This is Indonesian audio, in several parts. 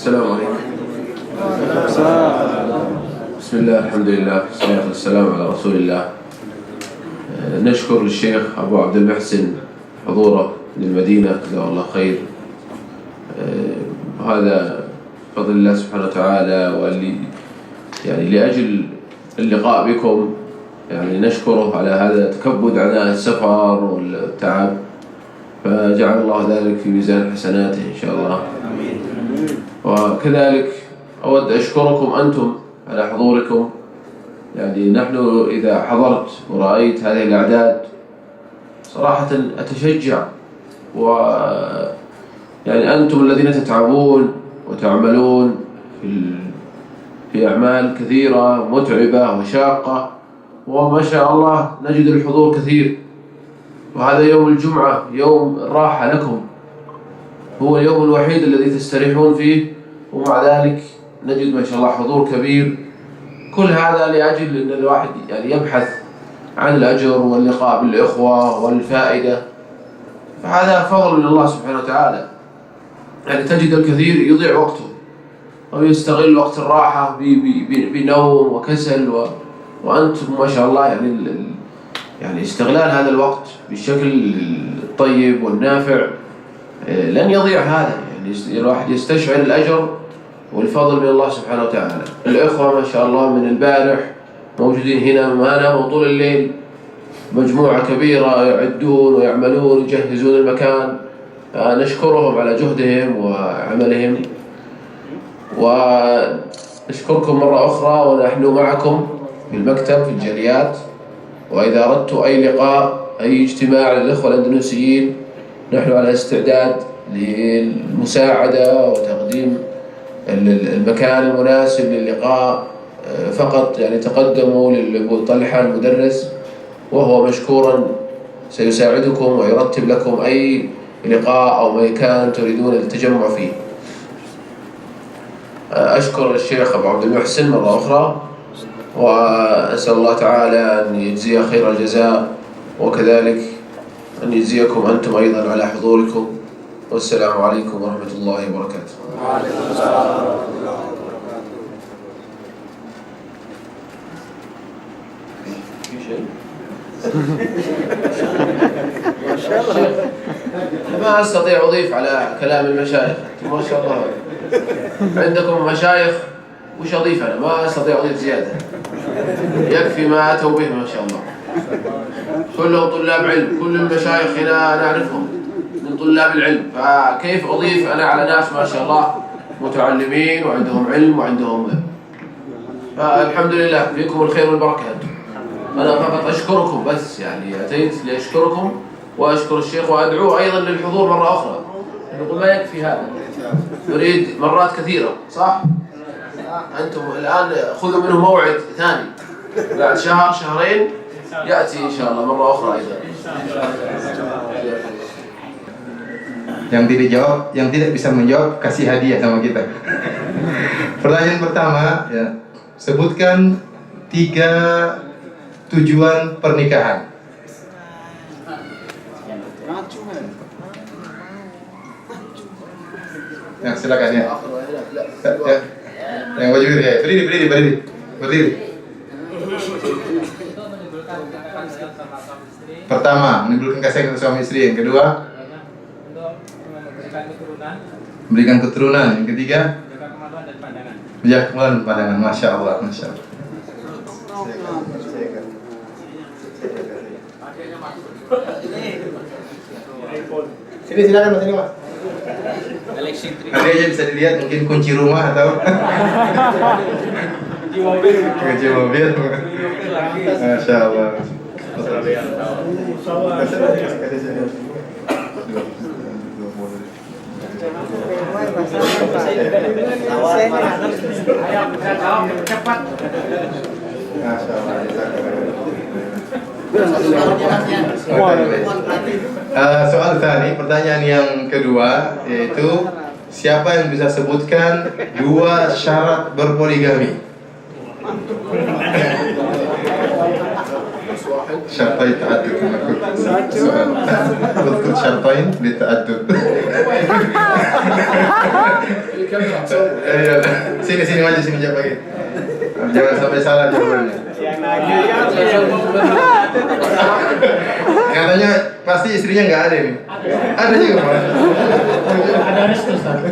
السلام عليكم. بسم الله، الحمد لله، والصلاة والسلام على رسول الله. نشكر الشيخ أبو عبد المحسن حضوره للمدينة، جزاه الله خير. هذا فضل الله سبحانه وتعالى، يعني لأجل اللقاء بكم يعني نشكره على هذا التكبد على السفر والتعب، فجعل الله ذلك في ميزان حسناته إن شاء الله. وكذلك أود أشكركم أنتم على حضوركم. يعني نحن إذا حضرت ورأيت هذه الأعداد صراحة أتشجع، يعني أنتم الذين تتعبون وتعملون في أعمال كثيرة متعبة وشاقة، وما شاء الله نجد الحضور كثير. وهذا يوم الجمعة يوم الراحة لكم، هو اليوم الوحيد الذي تستريحون فيه، ومع ذلك نجد ما شاء الله حضور كبير. كل هذا لأجل أن الواحد يعني يبحث عن الأجر واللقاء بالإخوة والفائدة، فهذا فضل من الله سبحانه وتعالى. يعني تجد الكثير يضيع وقته أو يستغل وقت الراحة بنوم وكسل، وأنتم ما شاء الله يعني استغلال هذا الوقت بالشكل الطيب والنافع لن يضيع هذا. يعني الواحد يستشعر الأجر والفضل من الله سبحانه وتعالى. الإخوة ما شاء الله من البارح موجودين هنا، ما ناموا طول الليل، مجموعة كبيرة يعدون ويعملون ويجهزون المكان، نشكرهم على جهدهم وعملهم، ونشكركم مرة أخرى. ونحن معكم في المكتب في الجاليات، وإذا أردت أي لقاء أي اجتماع للإخوة الأندونيسيين نحن على استعداد للمساعدة وتقديم المكان المناسب للقاء. فقط يعني تقدموا للأبو طلحة المدرس، وهو مشكورا سيساعدكم ويرتب لكم أي لقاء أو مكان تريدون التجمع فيه. أشكر الشيخ أبو عبد المحسن مرة أخرى، وأسأل الله تعالى أن يجزيه خير الجزاء، وكذلك أن يجزيكم أنتم أيضا على حضوركم. والسلام عليكم ورحمة الله وبركاته. ما أستطيع أضيف على كلام المشايخ، ما شاء الله عندكم مشايخ، وش أضيف أنا؟ ما أستطيع أضيف زيادة، يكفي ما أتوا به ما شاء الله. كلهم طلاب علم، كل المشايخ هنا نعرفهم من طلاب العلم، فكيف أضيف أنا على ناس ما شاء الله متعلمين وعندهم علم وعندهم فالحمد لله فيكم الخير والبركة أنتم. أنا فقط أشكركم بس، يعني أتيت لأشكركم وأشكر الشيخ، وأدعوه أيضا للحضور مرة أخرى. نقول ما يكفي هذا، نريد مرات كثيرة، صح؟ أنتم الآن خذوا منه موعد ثاني، بعد شهر شهرين يأتي إن شاء الله مرة أخرى أيضا. Yang tidak jawab, yang tidak bisa menjawab kasih hadiah sama kita. Pertanyaan pertama, ya, sebutkan 3 tujuan pernikahan. Ya, silakan ya. Ya. Yang baju biru ya. Berdiri. Pertama, menimbulkan kasih ke suami istri. Yang kedua, memberikan keturunan. Yang ketiga, menjaga kemaluan dan pandangan. Masya Allah, Masya Allah. Sini silakan mas, ini mas. Nanti aja bisa dilihat, mungkin kunci rumah atau kunci mobil. Masya Allah. Soal tadi, pertanyaan yang kedua yaitu siapa yang bisa sebutkan 2 syarat berpoligami? Syarat syartain ta'addud. Soal. Udkur syartain li ta'addud. Sini maju sini jawab lagi. Jangan sampai salah jawabannya. Katanya pasti istrinya nggak ada nih. Ada juga Pak. Ada restu, Ustaz.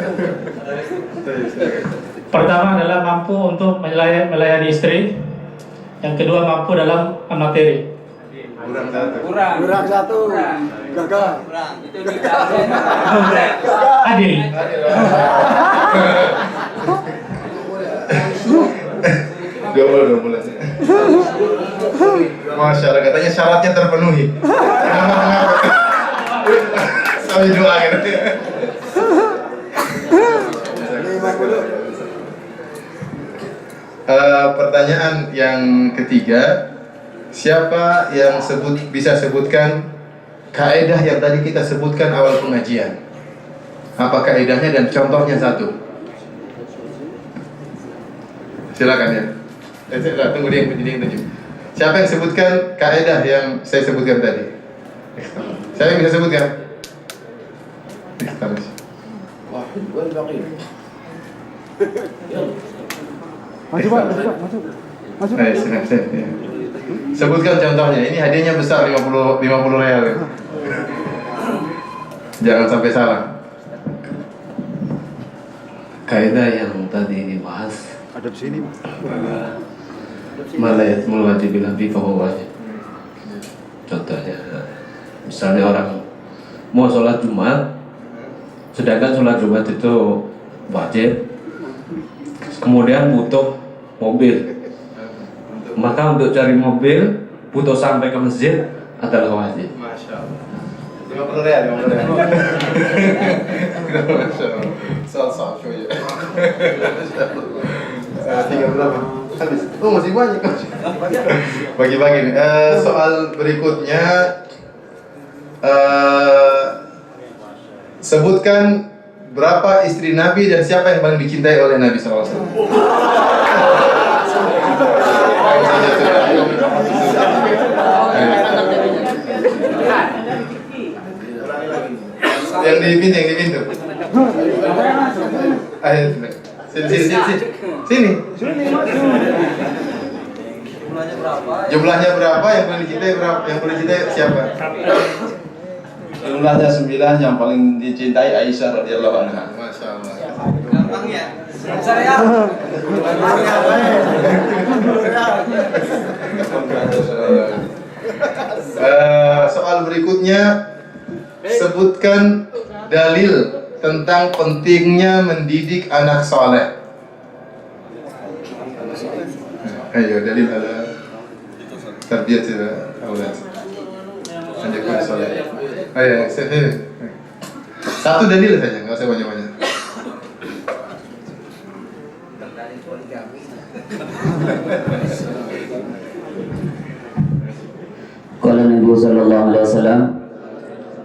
Pertama adalah mampu untuk melayani istri. Yang kedua mampu dalam materi. Kurang satu. Gagal. Itu Adil. Dua bulan. Masya Allah, katanya syaratnya terpenuhi. Sampai doa gitu. Pertanyaan yang ketiga, siapa yang bisa sebutkan kaidah yang tadi kita sebutkan awal pengajian? Apa kaidahnya dan contohnya satu? Silakan ya. Tunggu dia yang tunjuk. Siapa yang sebutkan kaidah yang saya sebutkan tadi? Siapa yang bisa sebutkan? واحد والباقي Masuk. Baik, silakan. Ya. Sebutkan contohnya. Ini hadiahnya besar 50 real. Ya. Jangan sampai salah. Kaidah yang tadi dibahas Ada di sini. malayat wajib nabi bahwa wajib. Contohnya, misalnya orang mau sholat Jumat, sedangkan sholat Jumat itu wajib, kemudian butuh mobil, maka untuk cari mobil butuh sampai ke masjid adalah wajib. Masya Allah. 50 real. Masya Allah. Soal shoya. Tinggal berapa? Habis. Oh masih banyak. Bagi-bagi nih. Soal berikutnya, sebutkan berapa istri Nabi dan siapa yang paling dicintai oleh Nabi SAW. Yang di pintu. Ayo, sini. Jumlahnya berapa? Yang paling dicintai berapa? Yang paling dicintai siapa? Jumlahnya 9, yang paling dicintai Aisyah radhiyallahu anha. Masya Allah. Gampang ya? Saya. Soal berikutnya, sebutkan dalil tentang pentingnya mendidik anak soleh. Ayo, dalil ada tarbiyat aulad. Anjakun soleh. Ayo, satu dalil saja, nggak usah banyak-banyak. Qala Nabi sallallahu alaihi wasallam,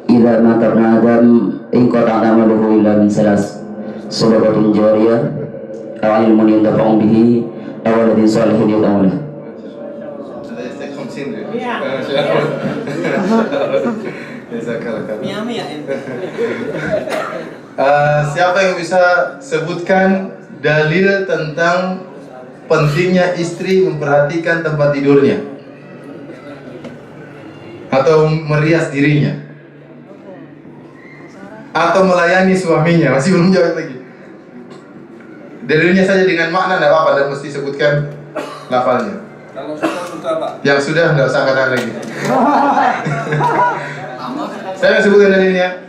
"Idza mata ibnu Adam inqata'a amaluhu illa min salas, sadaqatin jariyah, aw ilmun yuntafa'u bihi, aw waladin shalihin yad'u lahu." Siapa yang bisa sebutkan dalil tentang pentingnya istri memperhatikan tempat tidurnya atau merias dirinya atau melayani suaminya? Masih belum jawab lagi. Dalilnya saja dengan makna tidak apa-apa, dan mesti sebutkan lafalnya. Kalau sudah Pak. Yang sudah nggak usah angkat lagi. Saya sebutkan dalilnya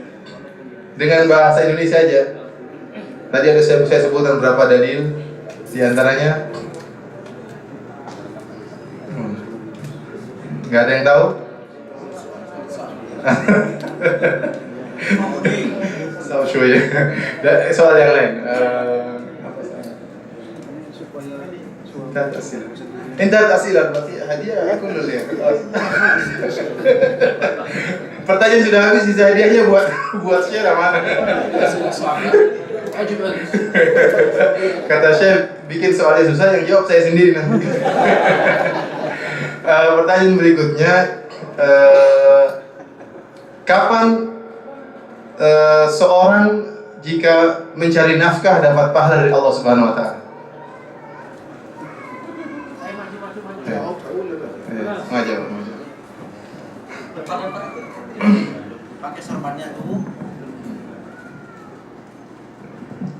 dengan bahasa Indonesia aja. Tadi ada saya sebutkan berapa dalil, di antaranya nggak ada yang tahu. Sama shoya. Soal yang lain. Intat asilah berarti hadiah aku dulu ya. Pertanyaan sudah habis, sisa hadiahnya buat share mana? Kata Chef, bikin soalnya susah, yang jawab saya sendiri nanti. Pertanyaan berikutnya, kapan seorang jika mencari nafkah dapat pahala dari Allah Subhanahu wa taala? Ngajak. Pakai sorbannya dulu.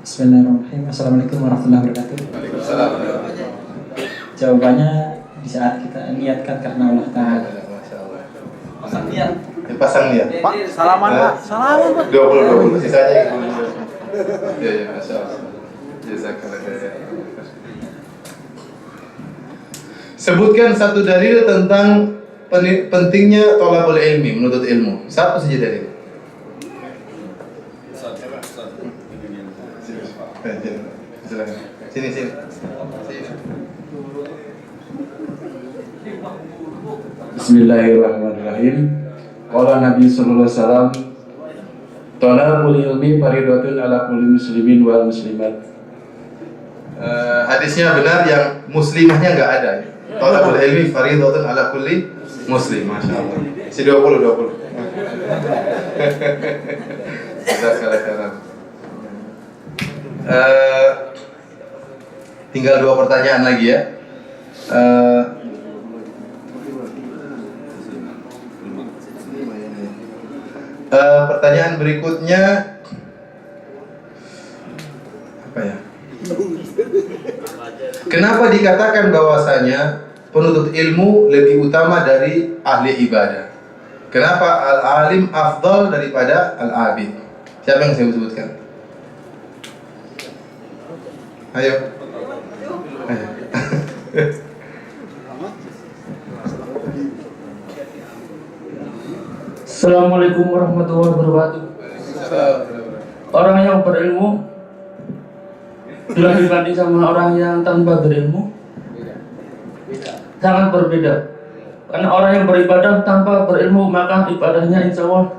Bismillahirrahmanirrahim. Assalamualaikum warahmatullahi wabarakatuh. Waalaikumsalam. Jawabannya di saat kita niatkan karena Allah Ta'ala. Pasang niat. Pasang niat. Pak, salaman Pak. Salaman Pak. 20 sisanya. Ya, masyaallah. Jazakallah khair. Sebutkan satu dalil tentang pentingnya thalabul ilmi, menuntut ilmu. Satu saja dalil. Sini. Bismillahirrahmanirrahim. Qala Nabi sallallahu alaihi wasallam, "Thalabul ilmi fardhatun ala kulli muslimin wal muslimat." Hadisnya benar, yang muslimahnya enggak ada. Thalabul ilmi fardhatun ala kulli muslim. Masyaallah. Si 20. Jazakallah khairan. Tinggal 2 pertanyaan lagi ya. Pertanyaan berikutnya apa ya? Kenapa dikatakan bahwasanya penuntut ilmu lebih utama dari ahli ibadah? Kenapa al-alim afdal daripada al-abid? Siapa yang saya sebutkan? Ayo. Assalamualaikum warahmatullahi wabarakatuh. Orang yang berilmu lebih dibanding sama orang yang tanpa berilmu sangat berbeda. Karena orang yang beribadah tanpa berilmu, maka ibadahnya insya Allah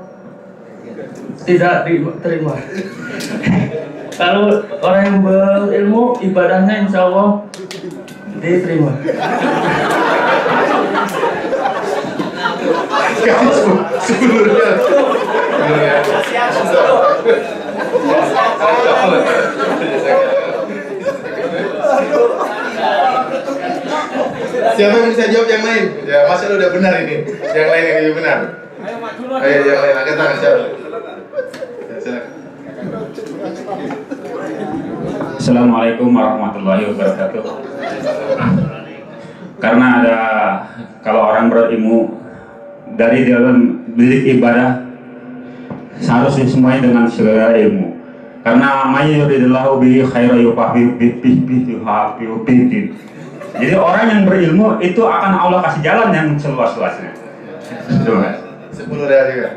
tidak diterima. Kalau orang yang berilmu, ibadahnya insya Allah diterima. Siapa yang bisa jawab yang lain? Ya, masa lu udah benar ini. Yang lain yang lebih benar. Ayo yang lain, angkat tangan siapa? Ya, silakan. Assalamualaikum warahmatullahi wabarakatuh. Karena ada, kalau orang berilmu dari dalam bilik ibadah seharusnya semuanya dengan segala ilmu. Karena may yuridillahu bihi khairan yufaqihu fihi. Jadi orang yang berilmu itu akan Allah kasih jalan yang seluas-luasnya. Itu Mas. 10 real juga.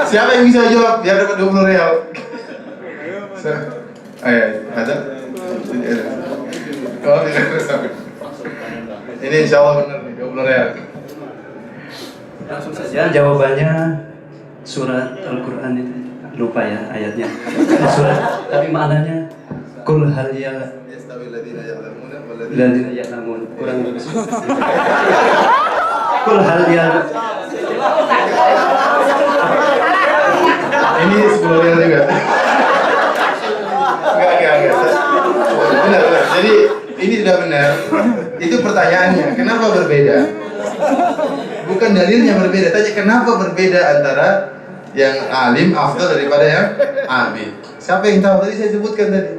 Siapa yang bisa jawab biar dapat 20 real? Ayo, ada? Oh, ini insya Allah benar nih, 20 real. Langsung saja jawabannya surat Al-Quran itu, lupa ya ayatnya. Surat, tapi maknanya kul hal ya ladina ya'lamun, kurang bagus. Kul hal ya. Ini 10 real juga. Enggak. Benar. Jadi ini sudah benar. Itu pertanyaannya, kenapa berbeda? Bukan dalilnya berbeda, tanya kenapa berbeda antara yang alim afdal daripada yang abid. Siapa yang tahu? Tadi saya sebutkan tadi.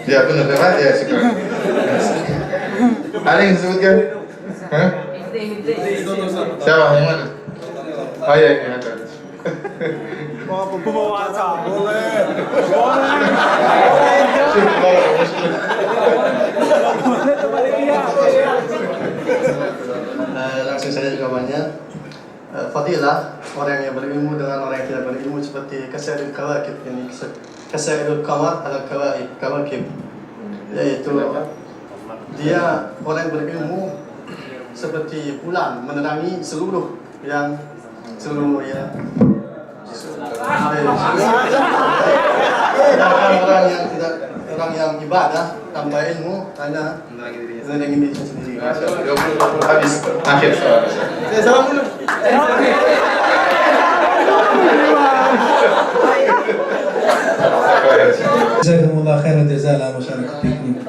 Ya benar, Pak. Ya, syukur. Ada yang disebutkan? Hah? Siapa? Yang mana? Oh iya, ini ada. Langsung saja jawabannya. Fadilah orang yang berilmu dengan orang yang tidak berilmu seperti kasairul kawakib, ini kasairul qamar ala kawakib, yaitu dia orang yang berilmu seperti bulan menerangi seluruh ya. orang yang ibadah tanpa ilmu hanya menyenangi diri sendiri. Habis akhir soal. Saya salam dulu. Jazakumullah khairan jazaa ala musyarakatikum.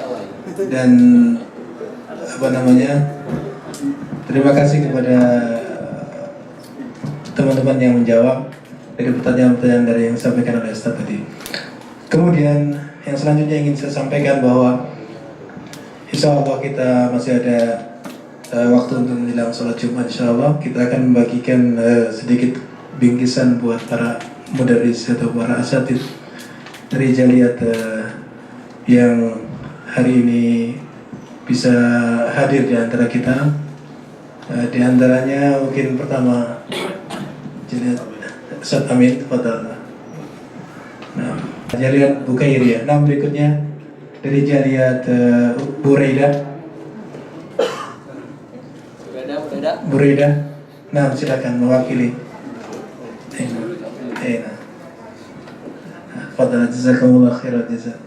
Dan apa namanya, terima kasih kepada teman-teman yang menjawab dari pertanyaan-pertanyaan dari yang disampaikan oleh Ustaz tadi. Kemudian yang selanjutnya ingin saya sampaikan bahwa insya Allah kita masih ada waktu untuk menjelang sholat Jumat. Insya Allah kita akan membagikan sedikit bingkisan buat para mudarris atau para asatid dari Jaliyat yang hari ini bisa hadir di antara kita. Di antaranya mungkin pertama Jaliyat Ustaz Amin, tafadhal. Nah, Jaliyat Bukairiyah. Nah, berikutnya dari Jaliyat Buraidah. Buraidah. Nah, silakan mewakili. Fadhal, jazakumullah khairan jazaa.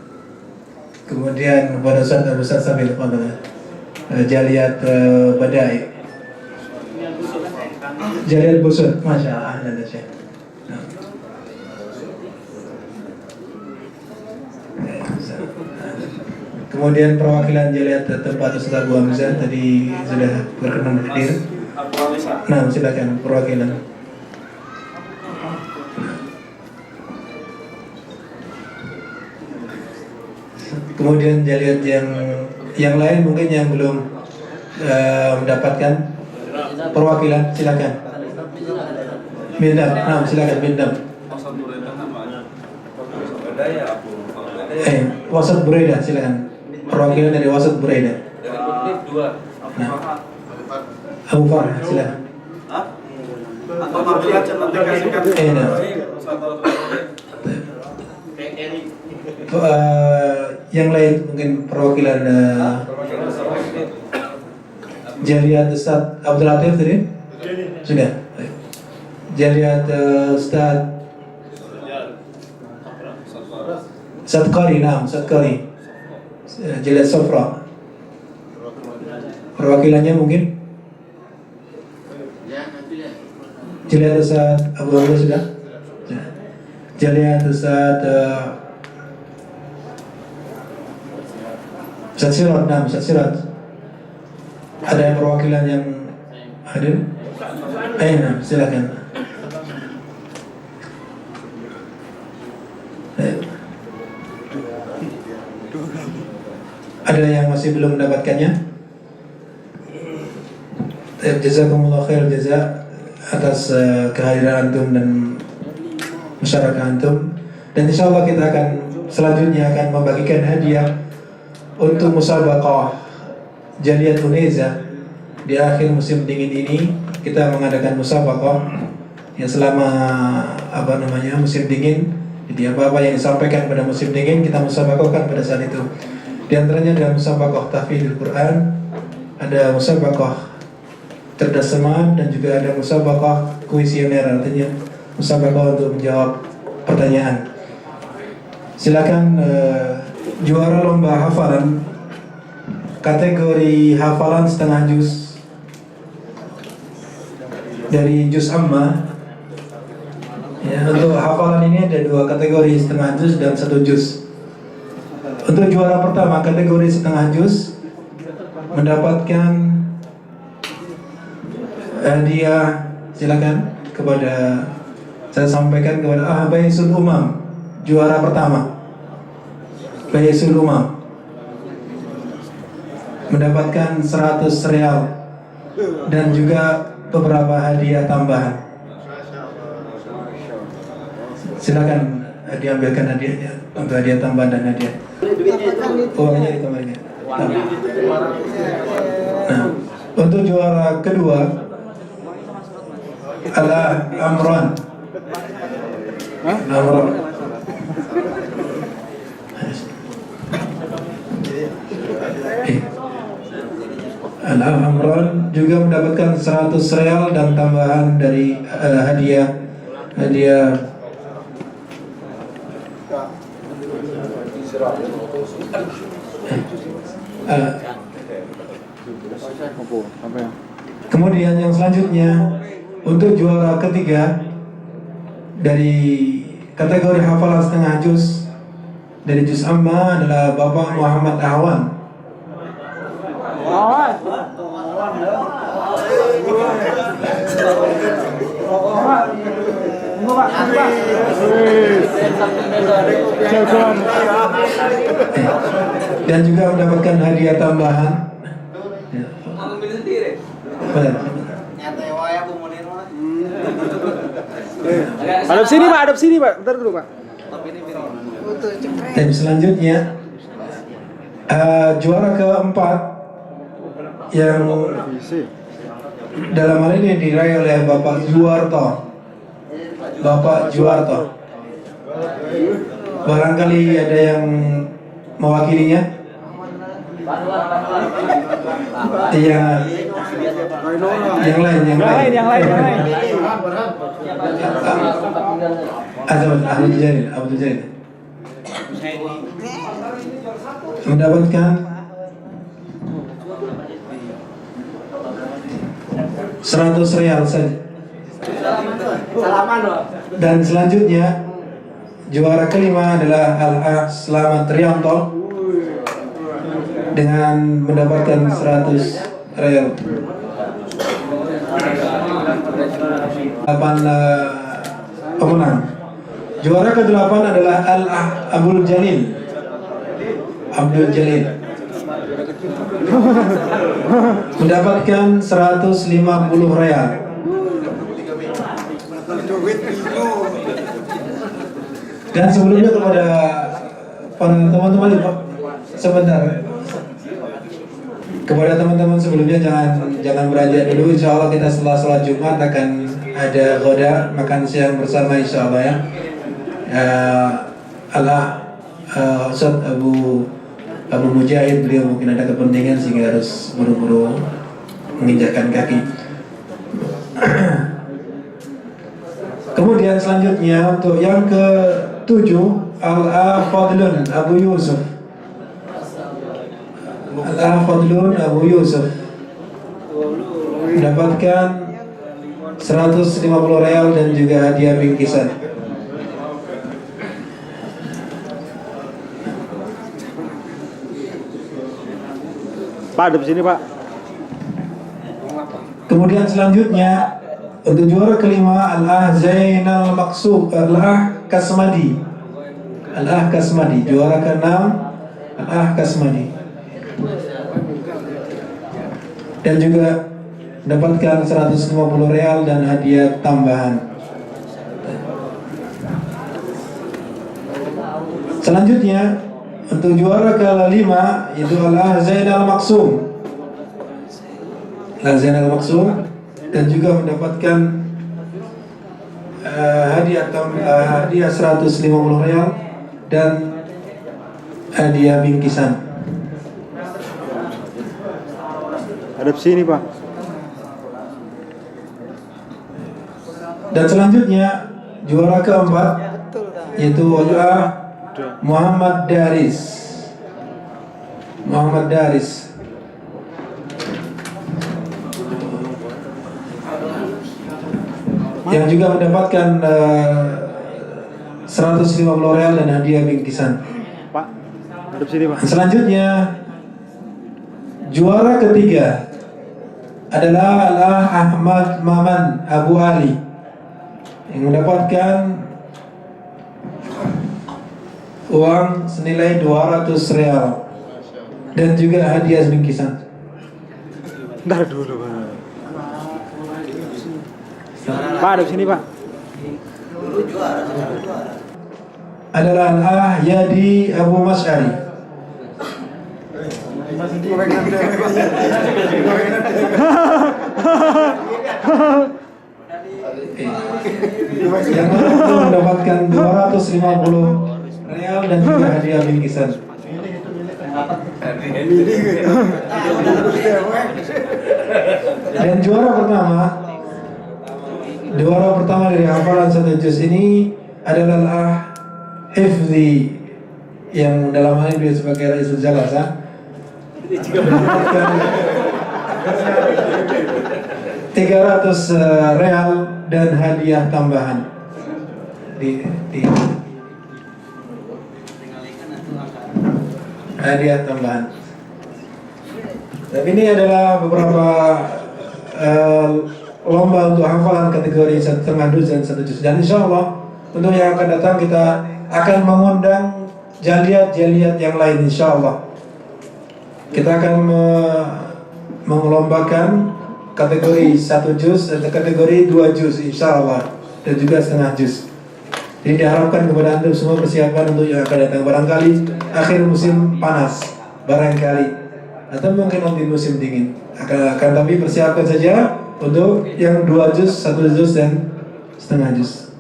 Kemudian kepada Ustaz Abu Sabil, fadhal. Jaliyat Badai. Jaliyat Busut, masya Allah, ahlan Syekh. Kemudian perwakilan Jaliyat tempat Ustaz Abu Hamzah tadi sudah berkenan hadir. Nah, silakan perwakilan. Kemudian Jaliyat yang lain mungkin yang belum mendapatkan perwakilan, silakan. Bindam, nah silakan Bindam. Wasat Buraidah, silakan. Perwakilan dari Wasat Buraidah. Nah, Abu Farah, silakan. Yang lain mungkin perwakilan Jaliyat Ustaz Abdul Latif tadi sudah. Jaliyat Ustaz Sadqari, nah Sadqari. Jaliyat Sofra. Perwakilannya mungkin Jaliyat Ustaz Abu Hamzah sudah. Jaliyat Ustaz Ustaz Sirat, nah Ustaz Sirat. Ada perwakilan yang hadir? Nah, silakan. Ada yang masih belum mendapatkannya? Jazakumullah khair jazaa atas kehadiran antum dan masyarakat antum. Dan insyaallah kita akan selanjutnya akan membagikan hadiah untuk musabaqah Jaliyat Uneza. Di akhir musim dingin ini kita mengadakan musabaqah yang selama musim dingin. Jadi apa-apa yang disampaikan pada musim dingin kita musabaqahkan pada saat itu. Di antaranya ada musabaqah tahfidzul Quran, ada musabaqah cerdas semangat, dan juga ada musabaqah kuesioner, artinya musabaqah untuk menjawab pertanyaan. Silakan juara lomba hafalan kategori hafalan setengah juz dari juz amma. Ya, untuk hafalan ini ada dua kategori, setengah juz dan satu juz. Untuk juara pertama kategori setengah juz mendapatkan hadiah, silakan kepada saya sampaikan kepada Baisul Umam, juara pertama Baisul Umam mendapatkan 100 real dan juga beberapa hadiah tambahan. Silakan diambilkan hadiahnya untuk hadiah tambahan dan hadiah. Uangnya dikembalikan. Nah, untuk juara kedua adalah Amran. Amran. Amran juga mendapatkan 100 real dan tambahan dari hadiah Kemudian yang selanjutnya untuk juara ketiga dari kategori hafalan setengah juz dari juz amma adalah Bapak Muhammad Ahwan. Dan juga mendapatkan hadiah tambahan. Hadap sini Pak, bentar dulu Pak. Dan selanjutnya juara keempat yang dalam hal ini diraih oleh Bapak Juwarto. Barangkali ada yang mewakilinya? Iya. Yang lain. Ahmad Jalil. Mendapatkan 100 rial saja. Dan selanjutnya juara kelima adalah Al-Ah Slamet Rianto dengan mendapatkan 100 rial. 8 pemenang. Juara ke-8 adalah Al-Ah Abdul Jalil. Mendapatkan 150 rial. Dan sebelumnya kepada para teman-teman, sebentar. Kepada teman-teman sebelumnya jangan beranjak dulu. Insya Allah kita setelah sholat Jumat akan ada ghoda, makan siang bersama insya Allah ya. Ustaz Abu Mujahid, beliau mungkin ada kepentingan sehingga harus buru-buru menginjakkan kaki. Kemudian selanjutnya untuk yang ke-7 Al-Ah Fadlun Abu Yusuf. Al-Ah Fadlun Abu Yusuf mendapatkan 150 rial dan juga hadiah bingkisan. Pak, ada di sini Pak. Kemudian selanjutnya untuk juara kelima Al-Ah Zainal Maqsud, Al-Ah Kasmadi. Juara ke-6 Al-Ah Kasmadi. Dan juga mendapatkan 150 rial dan hadiah tambahan. Selanjutnya untuk juara ke-5 itu Al-Ah Zainal Maqsum. Dan juga mendapatkan hadiah 150 rial dan hadiah bingkisan. Hadap sini Pak. Dan selanjutnya juara keempat yaitu Al-Ah Muhammad Daris. Yang juga mendapatkan 150 rial dan hadiah bingkisan. Pak, hadap sini Pak. Selanjutnya juara ketiga adalah Al-Ah Ahmad Maman Abu Ali yang mendapatkan uang senilai 200 rial dan juga hadiah bingkisan. Bentar dulu Pak. Pak, ada sini Pak. Adalah Al-Ah Yadi Abu Mas'ari. Yang mendapatkan 250 rial dan juga hadiah bingkisan. Dan juara pertama dari hafalan 1 juz ini adalah Al-Ah Hifzi yang dalam hal ini dia sebagai Raisul Jalasa mendapatkan 300 real dan hadiah tambahan hadiah tambahan. Tapi ini adalah beberapa lomba untuk hafalan kategori 1/2 juz dan 1 juz. Dan insya Allah untuk yang akan datang kita akan mengundang jaliat-jaliat yang lain insya Allah. Kita akan mengelombakan kategori 1 juz dan kategori 2 juz insya Allah, dan juga 1/2 juz. Jadi diharapkan kepada antum semua persiapan untuk yang akan datang, barangkali akhir musim panas, barangkali, atau mungkin nanti musim dingin. Akan tapi persiapkan saja untuk yang 2 juz, 1 juz dan 1/2 juz.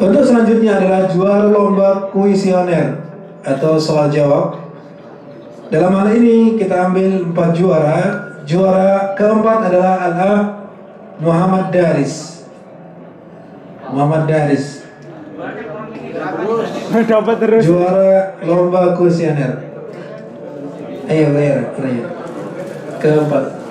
Untuk selanjutnya adalah juara lomba kuisioner atau soal jawab. Dalam hal ini kita ambil 4 juara. Juara keempat adalah Al-Ah Muhammad Daris. Dapat terus. Juara lomba kuisioner. Ayo, keempat.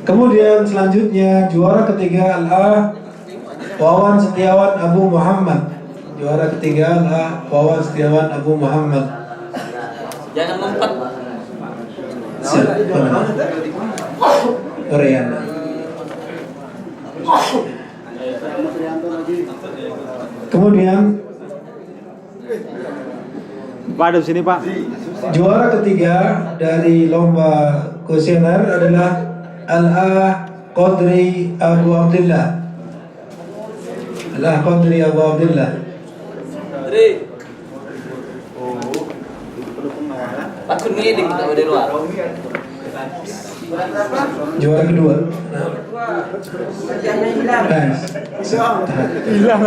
Kemudian selanjutnya juara ketiga Al-Ah Wawan Setiawan Abu Muhammad. Juara ketiga Al-Ah Wawan Setiawan Abu Muhammad. Jangan lompat. Oriana. Kemudian Pak, ada sini Pak. juara ketiga dari lomba kuisioner adalah Al-Ah Qadri Abu Abdullah. Al-Ah Qadri Abu Abdullah. Takut ngeding kita dari luar. Juara kedua. Hilang.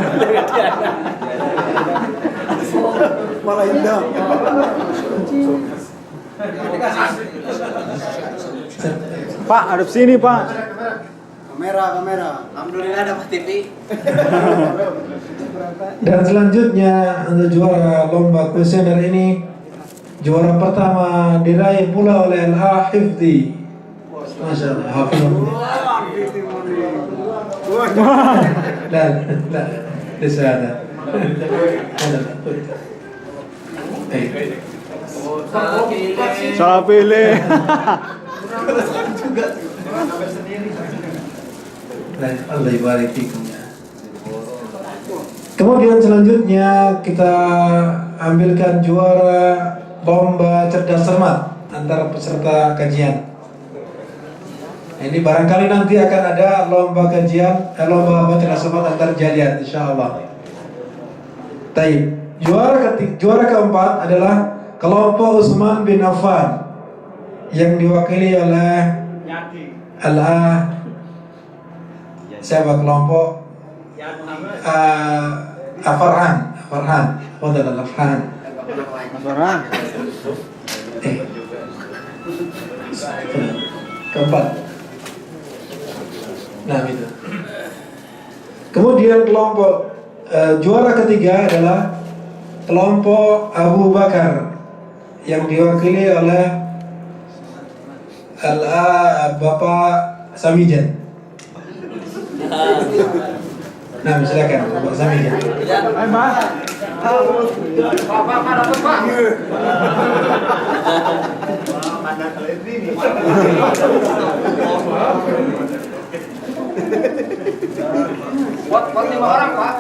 Malah hilang. Pak, hadap sini Pak. Kamera. Alhamdulillah dapat TV. Dan selanjutnya untuk juara lomba kuisioner ini, juara pertama diraih pula oleh Al-Ah Hifdi. Masya Allah, hafizullah. Dan di sana. Salah pilih. Allah ibarik fikum. Kemudian selanjutnya kita ambilkan juara lomba cerdas cermat antara peserta kajian. Ini barangkali nanti akan ada lomba kajian, lomba cerdas cermat antar jaliat insyaallah. Taib. Juara keempat adalah kelompok Utsman bin Affan yang diwakili oleh Al-Ah siapa kelompok Farhan. Keempat. Nah itu. Kemudian kelompok juara ketiga adalah kelompok Abu Bakar yang diwakili oleh Bapak Samijan. Nah, silakan Bapak Samijan. Buat 5 orang, Pak.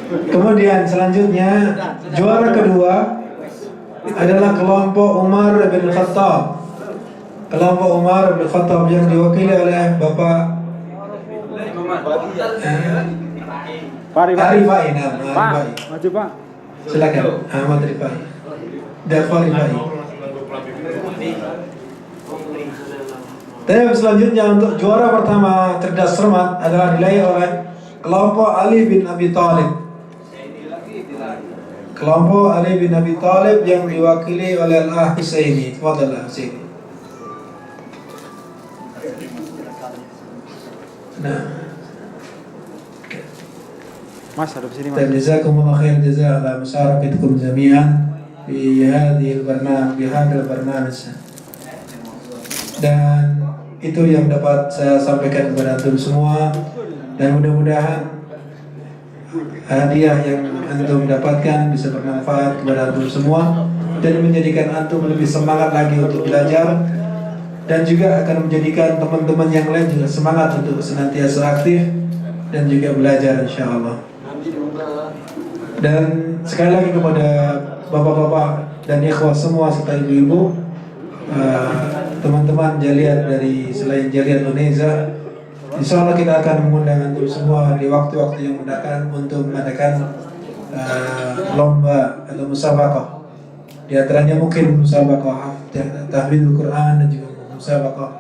Kemudian selanjutnya juara kedua adalah kelompok Umar bin Khattab. Kelompok Umar bin Khattab yang diwakili oleh Bapak Rifai. Pak, maju Pak. Silakan Ahmad Rifai. Dafar Rifai. Dan selanjutnya untuk juara pertama cerdas cermat adalah diraih oleh kelompok Ali bin Abi Thalib. kelompok Ali bin Abi Thalib yang diwakili oleh Al-Akh Husaini. Tafadhal Husaini. Nah, Mas, hadap sini Mas. jazakumullah khair jazaa ala musyarakatikum jami'an fi hadhil barnamij. Dan itu yang dapat saya sampaikan kepada antum semua, dan mudah-mudahan hadiah yang antum dapatkan bisa bermanfaat kepada antum semua dan menjadikan antum lebih semangat lagi untuk belajar, dan juga akan menjadikan teman-teman yang lain juga semangat untuk senantiasa aktif dan juga belajar insyaallah. Dan sekali lagi kepada bapak-bapak dan ikhwah semua serta ibu-ibu, teman-teman jaliat dari selain jaliat Indonesia, insyaallah kita akan mengundang antum semua di waktu-waktu yang mendatang untuk mengadakan lomba atau musabaqah. Di antaranya mungkin musabaqah tahfidz Quran dan juga musabaqah